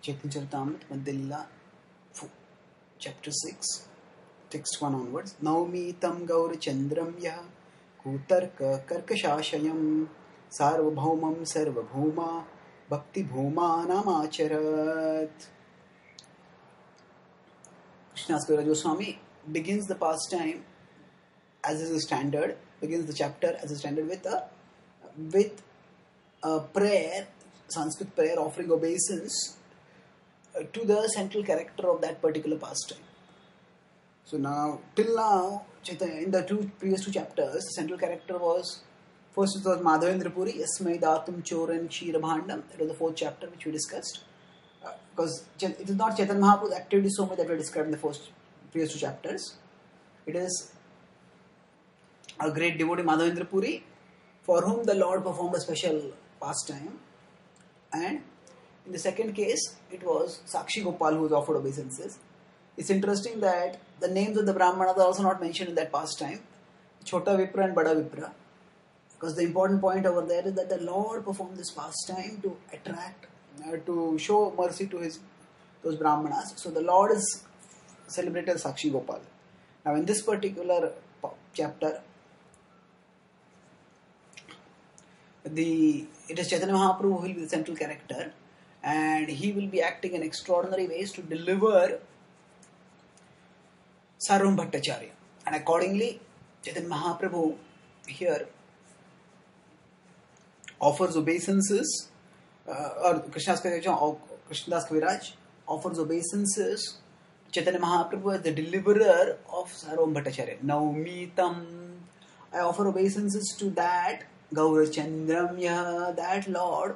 Chaitanya Charitamrita, Madhya Chapter 6, Text 1 onwards. Naumitam Gaur Chandram Yah Kutarka Karkashashayam Sarvabhaumam Sarvabhuma Bhakti Bhuma Namacharat. Krishnadas Kaviraj Goswami begins the pastime as is a standard, begins the chapter as a standard with a prayer, Sanskrit prayer offering obeisance to the central character of that particular pastime. So now, till now, in the previous two chapters, the central character was, first it was Madhavendra Puri, Yasmai Datum Choran Kshira Bhandam. That was the fourth chapter which we discussed. Because it is not Chaitanya Mahaprabhu's activity so much that were described in the previous two chapters. It is a great devotee Madhavendra Puri, for whom the Lord performed a special pastime. And in the second case, it was Sakshi Gopal who was offered obeisances. It's interesting that the names of the Brahmanas are also not mentioned in that pastime, Chota Vipra and Bada Vipra, because the important point over there is that the Lord performed this pastime to attract, to show mercy to those Brahmanas. So the Lord is celebrated as Sakshi Gopal. Now in this particular chapter, it is Chaitanya Mahaprabhu who will be the central character, and he will be acting in extraordinary ways to deliver Sarvam Bhattacharya. And accordingly, Chaitanya Mahaprabhu here offers obeisances, or Krishnadas Kaviraj offers obeisances to Chaitanya Mahaprabhu as the deliverer of Sarvam Bhattacharya. Naumitam, I offer obeisances to that Gaurachandram, that Lord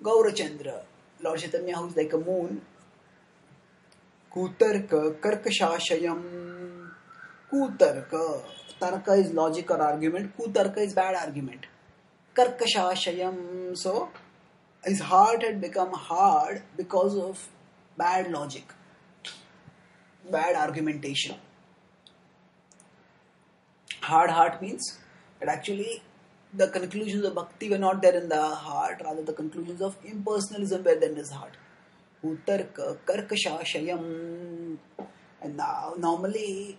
Gaurachandra, Lord Chaitanya, who is like a moon. Kutarka Karkashashayam. Kutarka. Tarka is logic or argument. Kutarka is bad argument. Karkashashayam. So, his heart had become hard because of bad logic, bad argumentation. Hard heart means that actually the conclusions of bhakti were not there in the heart, rather the conclusions of impersonalism were there in his heart. Utarka Karkashashayam. And now, normally,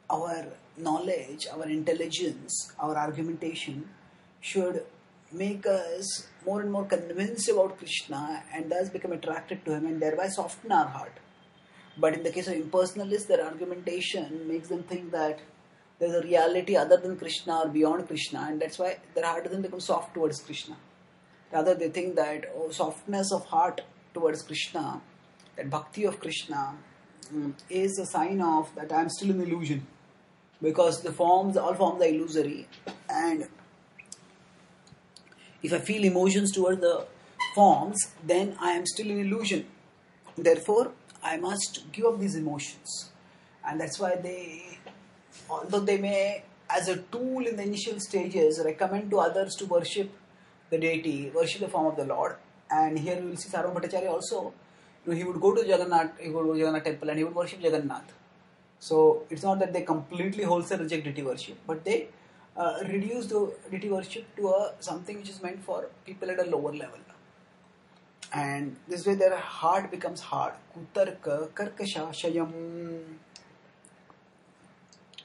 our knowledge, our intelligence, our argumentation should make us more and more convinced about Krishna and thus become attracted to him and thereby soften our heart. But in the case of impersonalists, their argumentation makes them think that there's a reality other than Krishna or beyond Krishna, and that's why their heart doesn't become soft towards Krishna. Rather, they think that softness of heart towards Krishna, that bhakti of Krishna, is a sign of that I am still in illusion, because all forms are illusory, and if I feel emotions towards the forms, then I am still in illusion. Therefore, I must give up these emotions, and that's why although they may, as a tool in the initial stages, recommend to others to worship the deity, worship the form of the Lord. And here we will see Sarvam Bhattacharya also. He would go to Jagannath temple and he would worship Jagannath. So it's not that they completely wholesale reject deity worship, but they reduce the deity worship to something which is meant for people at a lower level. And this way their heart becomes hard. Kutarka Karkashashayam.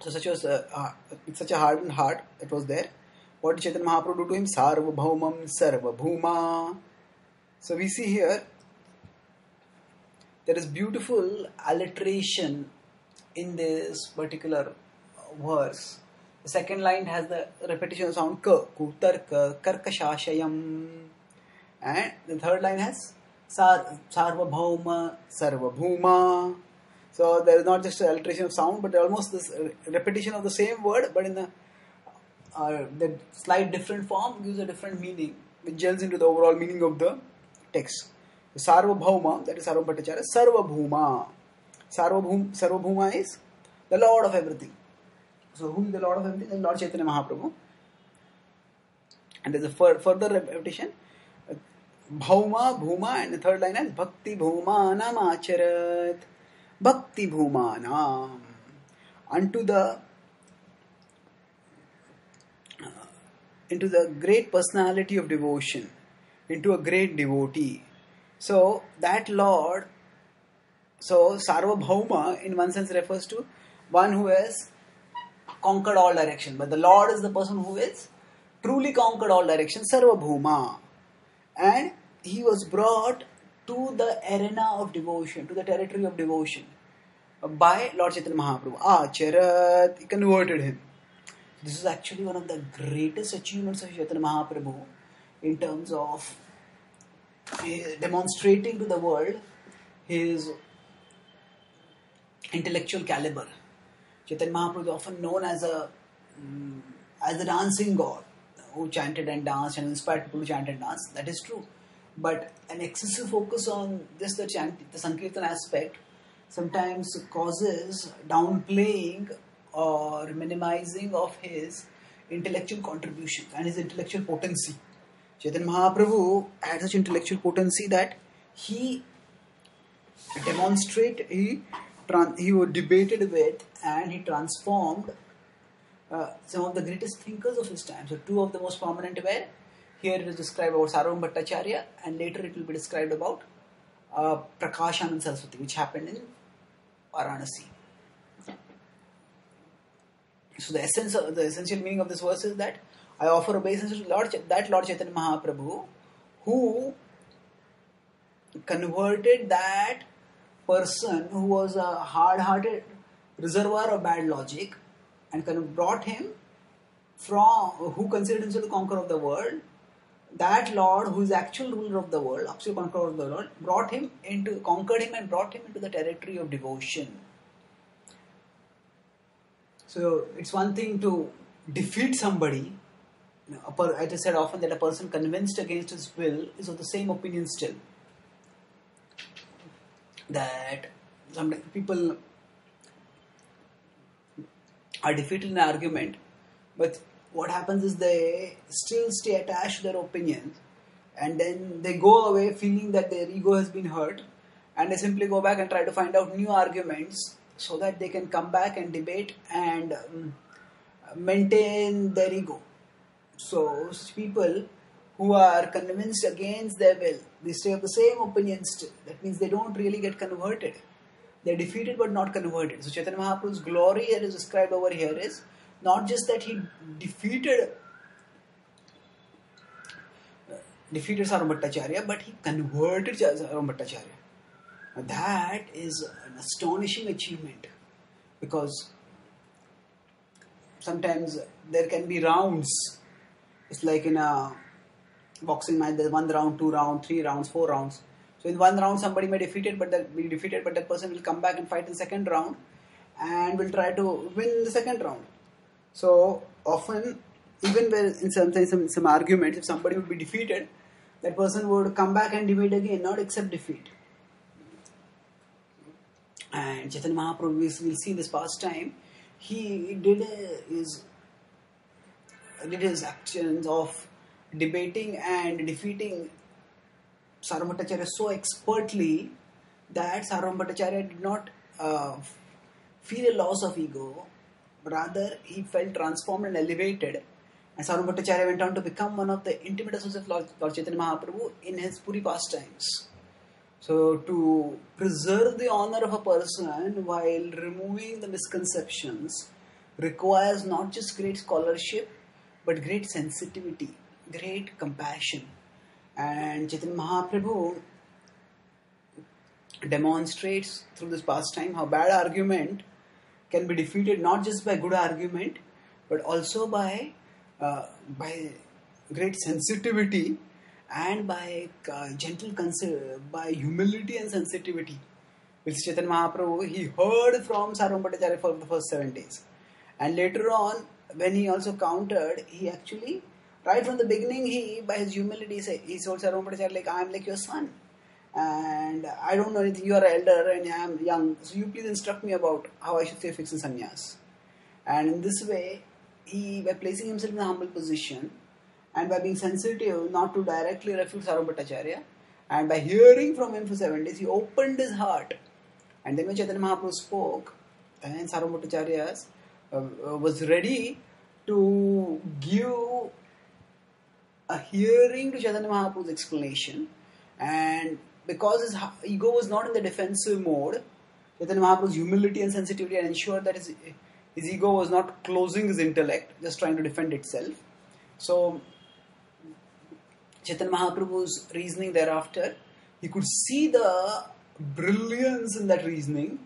So it's such a hardened heart that was there. What did Chaitanya Mahaprabhu do to him? Sarvabhaumam Sarvabhuma. So we see here there is beautiful alliteration in this particular verse. The second line has the repetition of sound ka, kutarka, karkashashayam. And the third line has sarvabhauma, sarvabhuma. So there is not just an alteration of sound, but almost this repetition of the same word, but in the slight different form gives a different meaning, which gels into the overall meaning of the text. Sarvabhauma, that is Sarvam Bhattacharya. Sarvabhuma. Sarvabhuma is the Lord of everything. So who is the Lord of everything? The Lord Chaitanya Mahaprabhu. And there is a further repetition. Bhauma, Bhuma, and the third line is Bhakti Bhuma Namacharat. Bhakti Bhuma Nam. Into the great personality of devotion, into a great devotee, So that Lord, so Sarvabhauma in one sense refers to one who has conquered all direction. But the Lord is the person who is truly conquered all direction, Sarvabhauma. And he was brought to the arena of devotion, to the territory of devotion by Lord Chaitanya Mahaprabhu. Charat, he converted him. This is actually one of the greatest achievements of Chaitanya Mahaprabhu in terms of demonstrating to the world his intellectual caliber. Chaitanya Mahaprabhu is often known as a dancing god who chanted and danced and inspired people to chant and dance. That is true. But an excessive focus on just the Sankirtan aspect sometimes causes downplaying or minimizing of his intellectual contributions and his intellectual potency. Chaitanya Mahaprabhu had such intellectual potency that he debated with and he transformed some of the greatest thinkers of his time. So two of the most prominent were, here it is described about Sarvabhauma Bhattacharya, and later it will be described about Prakashanand Saraswati, which happened in Varanasi. So the essential meaning of this verse is that I offer obeisance to Lord Chaitanya Mahaprabhu, who converted that person who was a hard-hearted reservoir of bad logic and kind of brought him who considered himself the conqueror of the world. That Lord, who is the actual ruler of the world, absolute conqueror of the world, conquered him and brought him into the territory of devotion. So it's one thing to defeat somebody. I just said often that a person convinced against his will is of the same opinion still. That some people are defeated in an argument, but what happens is they still stay attached to their opinions, and then they go away feeling that their ego has been hurt, and they simply go back and try to find out new arguments so that they can come back and debate and maintain their ego. So people who are convinced against their will, they stay of the same opinion still. That means they don't really get converted. They're defeated but not converted. So Chaitanya Mahaprabhu's glory that is described over here is not just that he defeated Sarvabhauma Bhattacharya, but he converted Sarvabhauma Bhattacharya. That is an astonishing achievement, because sometimes there can be rounds. It's like in a boxing match, there's 1 round, 2 rounds, 3 rounds, 4 rounds. So in one round somebody may be defeated, but that person will come back and fight in the second round and will try to win the second round. So often, even when in some arguments, if somebody would be defeated, that person would come back and debate again, not accept defeat. And Chaitanya Mahaprabhu, we will see in this pastime, he did his actions of debating and defeating Sarvabhauma Bhattacharya so expertly that Sarvabhauma Bhattacharya did not feel a loss of ego, rather he felt transformed and elevated, and Sarvabhauma Bhattacharya went on to become one of the intimate associates of Lord Chaitanya Mahaprabhu in his Puri pastimes. So to preserve the honor of a person while removing the misconceptions requires not just great scholarship but great sensitivity, great compassion. And Chaitanya Mahaprabhu demonstrates through this pastime how bad argument can be defeated not just by good argument but also by great sensitivity and by by humility and sensitivity. With Chaitanya Mahaprabhu, he heard from Sarvabhauma Bhattacharya for the first 7 days, and later on when he also countered, he actually, right from the beginning, he by his humility he told Sarvabhauma Bhattacharya, like, I am like your son and I don't know anything, you are elder and I am young, so you please instruct me about how I should stay fixed in sannyas. And in this way, by placing himself in a humble position and by being sensitive not to directly refute Sarvabhauma Bhattacharya, and by hearing from him for 7 days, he opened his heart. And then when Chaitanya Mahaprabhu spoke, and Sarvabhauma Bhattacharya was ready to give a hearing to Chaitanya Mahaprabhu's explanation, and because his ego was not in the defensive mode, Chaitanya Mahaprabhu's humility and sensitivity had ensured that his ego was not closing his intellect, just trying to defend itself. So Chaitanya Mahaprabhu's reasoning thereafter, he could see the brilliance in that reasoning,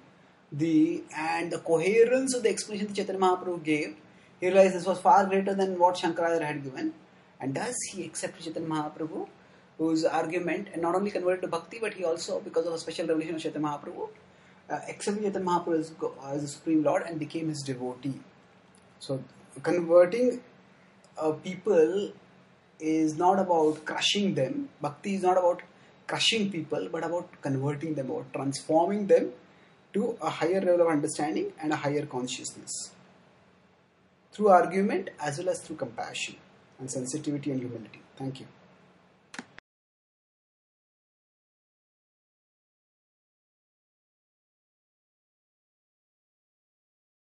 and the coherence of the explanation that Chaitanya Mahaprabhu gave. He realized this was far greater than what Shankaracharya had given, and thus he accepted Chaitanya Mahaprabhu, whose argument, and not only converted to bhakti, but he also, because of a special revelation of Chaitanya Mahaprabhu, accepted Chaitanya Mahaprabhu as the Supreme Lord and became his devotee. So converting people is not about crushing them. Bhakti is not about crushing people, but about converting them, about transforming them to a higher level of understanding and a higher consciousness. Through argument as well as through compassion and sensitivity and humility. Thank you.